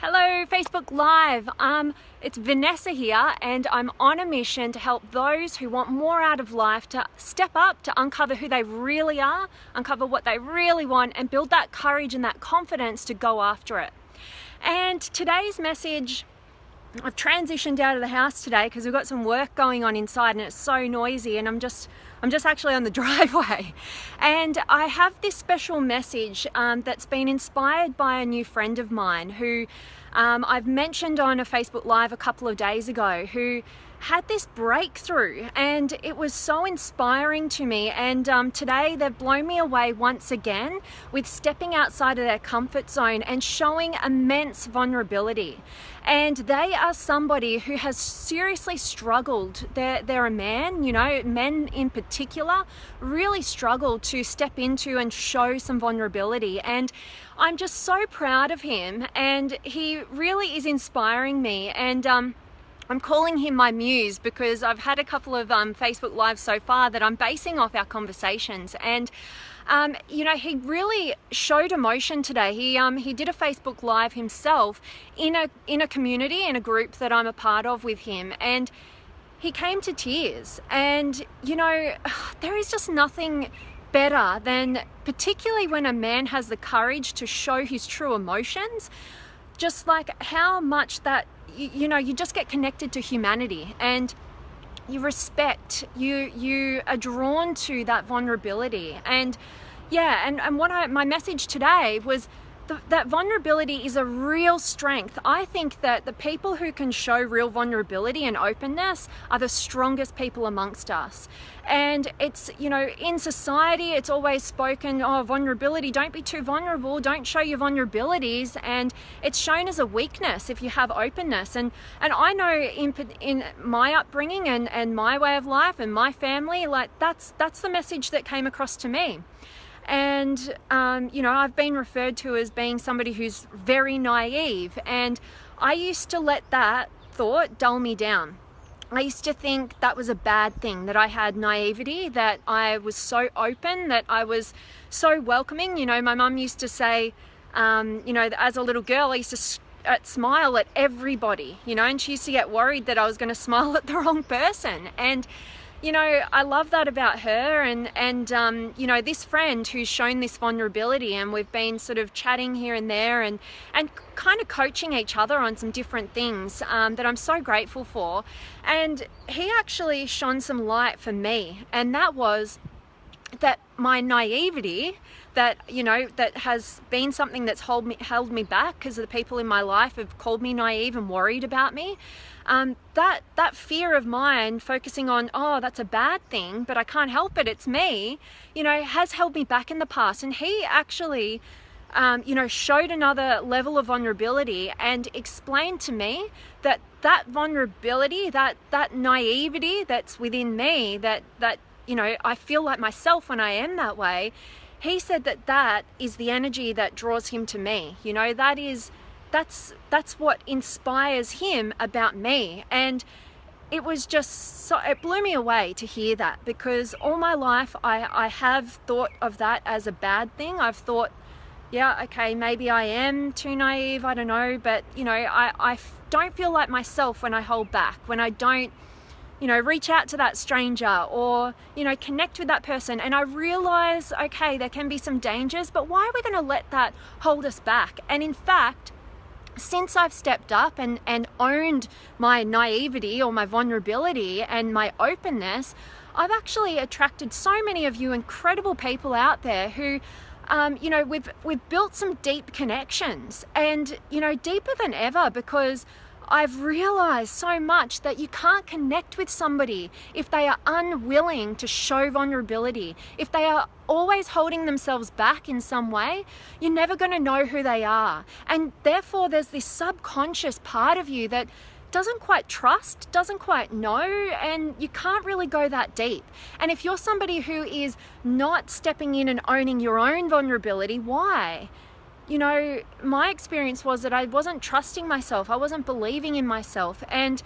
Hello Facebook Live, it's Vanessa here, and I'm on a mission to help those who want more out of life to step up, to uncover who they really are, uncover what they really want, and build that courage and that confidence to go after it. And today's message, I've transitioned out of the house today because we've got some work going on inside and it's so noisy, and I'm just actually on the driveway, and I have this special message that's been inspired by a new friend of mine who I've mentioned on a Facebook Live a couple of days ago, who had this breakthrough, and it was so inspiring to me. And today they've blown me away once again with stepping outside of their comfort zone and showing immense vulnerability. And they are somebody who has seriously struggled. They're a man, you know, men in particular really struggle to step into and show some vulnerability. And I'm just so proud of him, and he really is inspiring me. And I'm calling him my muse because I've had a couple of Facebook Lives so far that I'm basing off our conversations. And you know, he really showed emotion today. He did a Facebook Live himself in a community, in a group that I'm a part of with him, and he came to tears. And you know, there is just nothing better than, particularly when a man has the courage to show his true emotions, just like how much that, you know, you just get connected to humanity, and you respect, you are drawn to that vulnerability. And yeah, and my message today was that vulnerability is a real strength. I think that the people who can show real vulnerability and openness are the strongest people amongst us. And it's, you know, in society it's always spoken, oh, vulnerability, don't be too vulnerable, don't show your vulnerabilities, and it's shown as a weakness if you have openness. And I know in my upbringing and my way of life and my family, like that's the message that came across to me. And you know, I've been referred to as being somebody who's very naive, and I used to let that thought dull me down. I used to think that was a bad thing, that I had naivety, that I was so open, that I was so welcoming. You know, my mum used to say, you know, as a little girl I used to smile at everybody, you know, and she used to get worried that I was going to smile at the wrong person. And you know, I love that about her. And you know, this friend who's shown this vulnerability, and we've been sort of chatting here and there and kind of coaching each other on some different things that I'm so grateful for. And he actually shone some light for me, and that was that my naivety, that, you know, that has been something that's held me back because the people in my life have called me naive and worried about me. That fear of mine, focusing on, oh, that's a bad thing, but I can't help it, it's me, you know, has held me back in the past. And he actually, you know, showed another level of vulnerability and explained to me that vulnerability, that naivety that's within me, that you know, I feel like myself when I am that way. He said that is the energy that draws him to me. You know, that's what inspires him about me. And it was just so, it blew me away to hear that, because all my life I have thought of that as a bad thing. I've thought, yeah, okay, maybe I am too naive, I don't know, but you know, I don't feel like myself when I hold back, when I don't, you know, reach out to that stranger or, you know, connect with that person. And I realize, okay, there can be some dangers, but why are we going to let that hold us back? And in fact, since I've stepped up and owned my naivety or my vulnerability and my openness, I've actually attracted so many of you incredible people out there who, you know, we've built some deep connections, and, you know, deeper than ever, because I've realized so much that you can't connect with somebody if they are unwilling to show vulnerability. If they are always holding themselves back in some way, you're never going to know who they are. And therefore there's this subconscious part of you that doesn't quite trust, doesn't quite know, and you can't really go that deep. And if you're somebody who is not stepping in and owning your own vulnerability, why? You know, my experience was that I wasn't trusting myself, I wasn't believing in myself. And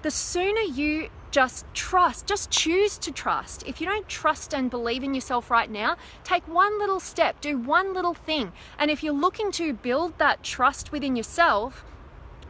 the sooner you just trust, just choose to trust. If you don't trust and believe in yourself right now, take one little step, do one little thing. And if you're looking to build that trust within yourself,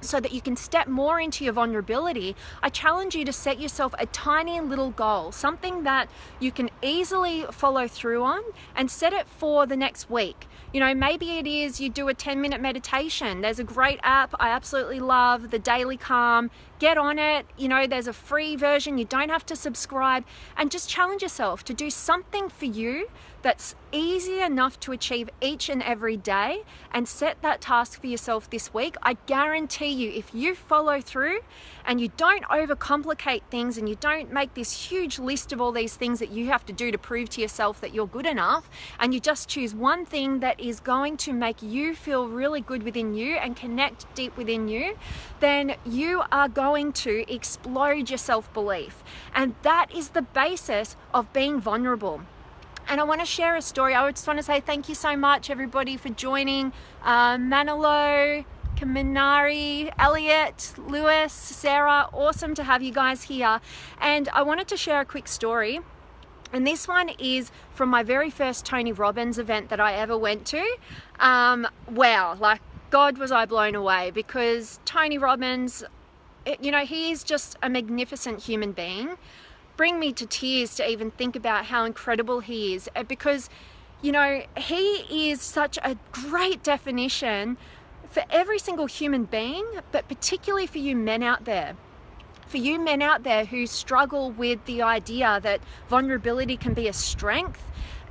so that you can step more into your vulnerability, I challenge you to set yourself a tiny little goal, something that you can easily follow through on, and set it for the next week. You know, maybe it is you do a 10-minute meditation. There's a great app I absolutely love, the Daily Calm. Get on it. You know, there's a free version. You don't have to subscribe, and just challenge yourself to do something for you that's easy enough to achieve each and every day, and set that task for yourself this week. I guarantee you, if you follow through and you don't overcomplicate things and you don't make this huge list of all these things that you have to do to prove to yourself that you're good enough, and you just choose one thing that is going to make you feel really good within you and connect deep within you, then you are going to explode your self-belief. And that is the basis of being vulnerable. And I want to share a story. I just want to say thank you so much, everybody, for joining. Manolo, Kaminari, Elliot, Lewis, Sarah, awesome to have you guys here. And I wanted to share a quick story. And this one is from my very first Tony Robbins event that I ever went to. Wow, like God was I blown away, because Tony Robbins, you know, he is just a magnificent human being. Bring me to tears to even think about how incredible he is, because, you know, he is such a great definition for every single human being, but particularly for you men out there. For you men out there who struggle with the idea that vulnerability can be a strength,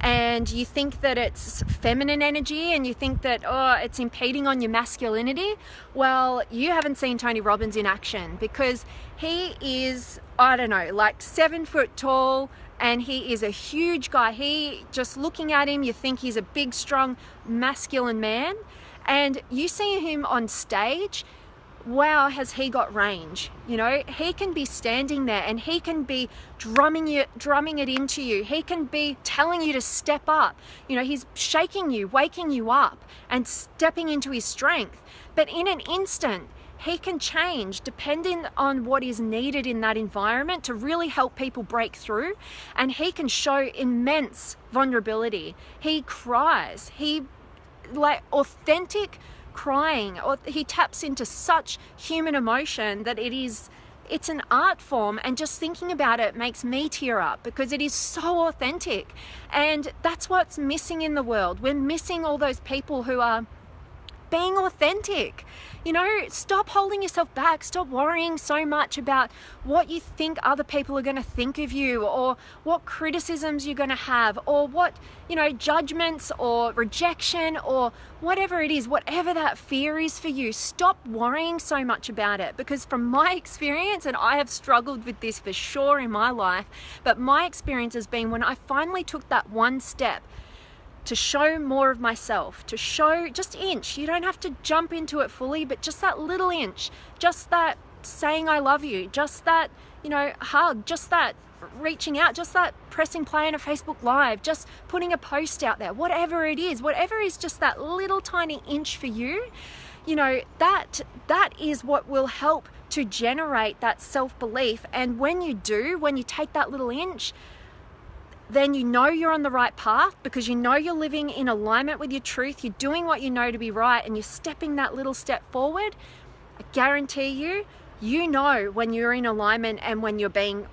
and you think that it's feminine energy, and you think that, oh, it's impeding on your masculinity, well, you haven't seen Tony Robbins in action, because he is, I don't know, like 7 foot tall, and he is a huge guy. He, just looking at him, you think he's a big, strong, masculine man, and you see him on stage. Wow, has he got range. You know, he can be standing there and he can be drumming it into you. He can be telling you to step up. You know, he's shaking you, waking you up, and stepping into his strength. But in an instant, he can change depending on what is needed in that environment to really help people break through. And he can show immense vulnerability. He cries. He, like, authentic crying, or he taps into such human emotion that it's an art form, and just thinking about it makes me tear up, because it is so authentic. And that's what's missing in the world. We're missing all those people who are being authentic. You know, stop holding yourself back. Stop worrying so much about what you think other people are going to think of you, or what criticisms you're going to have, or what, you know, judgments or rejection, or whatever it is, whatever that fear is for you. Stop worrying so much about it, because from my experience, and I have struggled with this for sure in my life, but my experience has been when I finally took that one step to show more of myself, to show just inch. You don't have to jump into it fully, but just that little inch, just that saying I love you, just that, you know, hug, just that reaching out, just that pressing play on a Facebook Live, just putting a post out there, whatever it is, whatever is just that little tiny inch for you, you know, that is what will help to generate that self-belief. And when you take that little inch, then you know you're on the right path, because you know you're living in alignment with your truth. You're doing what you know to be right, and you're stepping that little step forward. I guarantee you, you know when you're in alignment and when you're being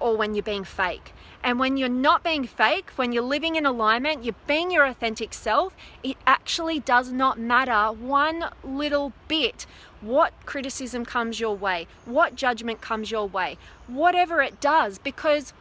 fake. And when you're not being fake, when you're living in alignment, you're being your authentic self, it actually does not matter one little bit what criticism comes your way, what judgment comes your way, whatever it does, because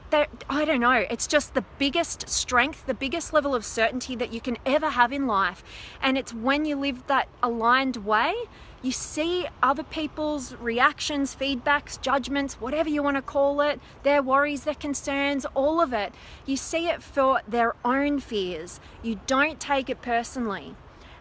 I don't know, it's just the biggest strength, the biggest level of certainty that you can ever have in life. And it's when you live that aligned way, you see other people's reactions, feedbacks, judgments, whatever you want to call it, their worries, their concerns, all of it. You see it for their own fears. You don't take it personally.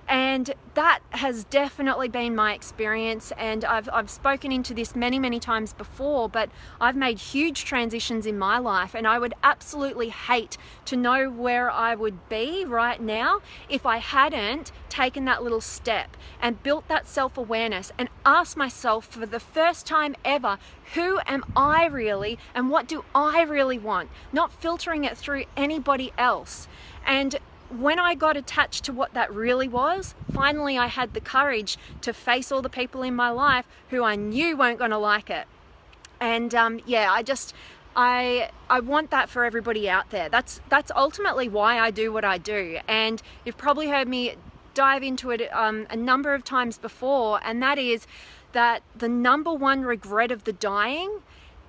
And that has definitely been my experience, and I've spoken into this many times before, but I've made huge transitions in my life, and I would absolutely hate to know where I would be right now if I hadn't taken that little step and built that self-awareness and asked myself for the first time ever, who am I really and what do I really want? Not filtering it through anybody else. And when I got attached to what that really was, finally I had the courage to face all the people in my life who I knew weren't going to like it. And yeah, I want that for everybody out there. That's ultimately why I do what I do. And you've probably heard me dive into it a number of times before, and that is that the number one regret of the dying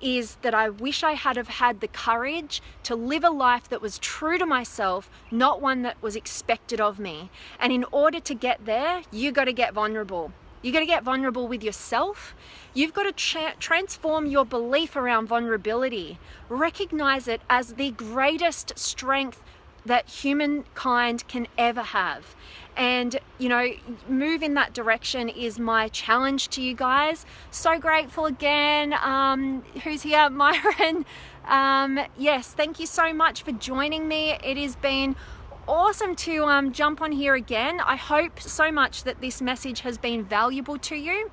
is that I wish I had have had the courage to live a life that was true to myself, not one that was expected of me. And in order to get there, you got to get vulnerable. You got to get vulnerable with yourself. You've got to transform your belief around vulnerability. Recognize it as the greatest strength that humankind can ever have. And, you know, move in that direction is my challenge to you guys. So grateful again. Who's here? Myron. Yes, thank you so much for joining me. It has been awesome to jump on here again. I hope so much that this message has been valuable to you.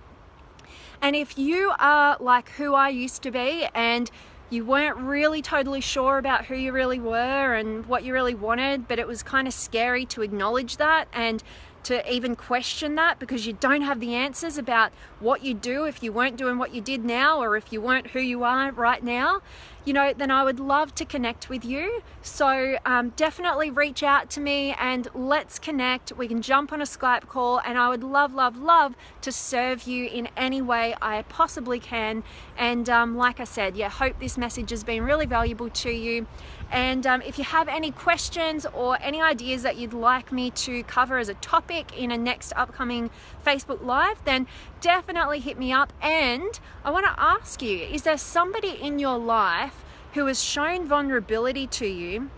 And if you are like who I used to be and you weren't really totally sure about who you really were and what you really wanted, but it was kind of scary to acknowledge that and to even question that because you don't have the answers about what you do if you weren't doing what you did now, or if you weren't who you are right now, you know, then I would love to connect with you. So definitely reach out to me and let's connect. We can jump on a Skype call, and I would love to serve you in any way I possibly can. And like I said, yeah, hope this message has been really valuable to you. And if you have any questions or any ideas that you'd like me to cover as a topic in a next upcoming Facebook Live, then definitely hit me up. And I want to ask you, is there somebody in your life who has shown vulnerability to you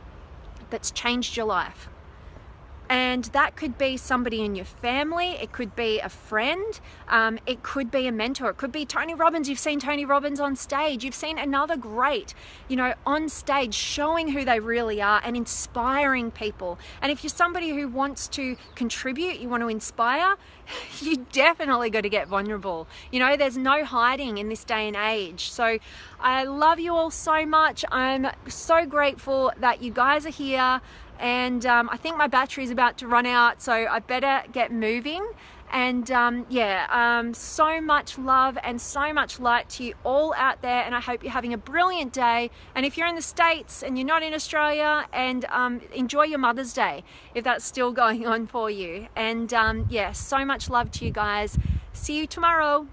that's changed your life? And that could be somebody in your family, it could be a friend, it could be a mentor, it could be Tony Robbins. You've seen Tony Robbins on stage, you've seen another great, you know, on stage showing who they really are and inspiring people. And if you're somebody who wants to contribute, you want to inspire, you definitely got to get vulnerable. You know, there's no hiding in this day and age. So I love you all so much. I'm so grateful that you guys are here. And I think my battery is about to run out, so I better get moving. And yeah, so much love and so much light to you all out there, and I hope you're having a brilliant day. And if you're in the States and you're not in Australia, and enjoy your Mother's Day if that's still going on for you. And yeah, so much love to you guys. See you tomorrow.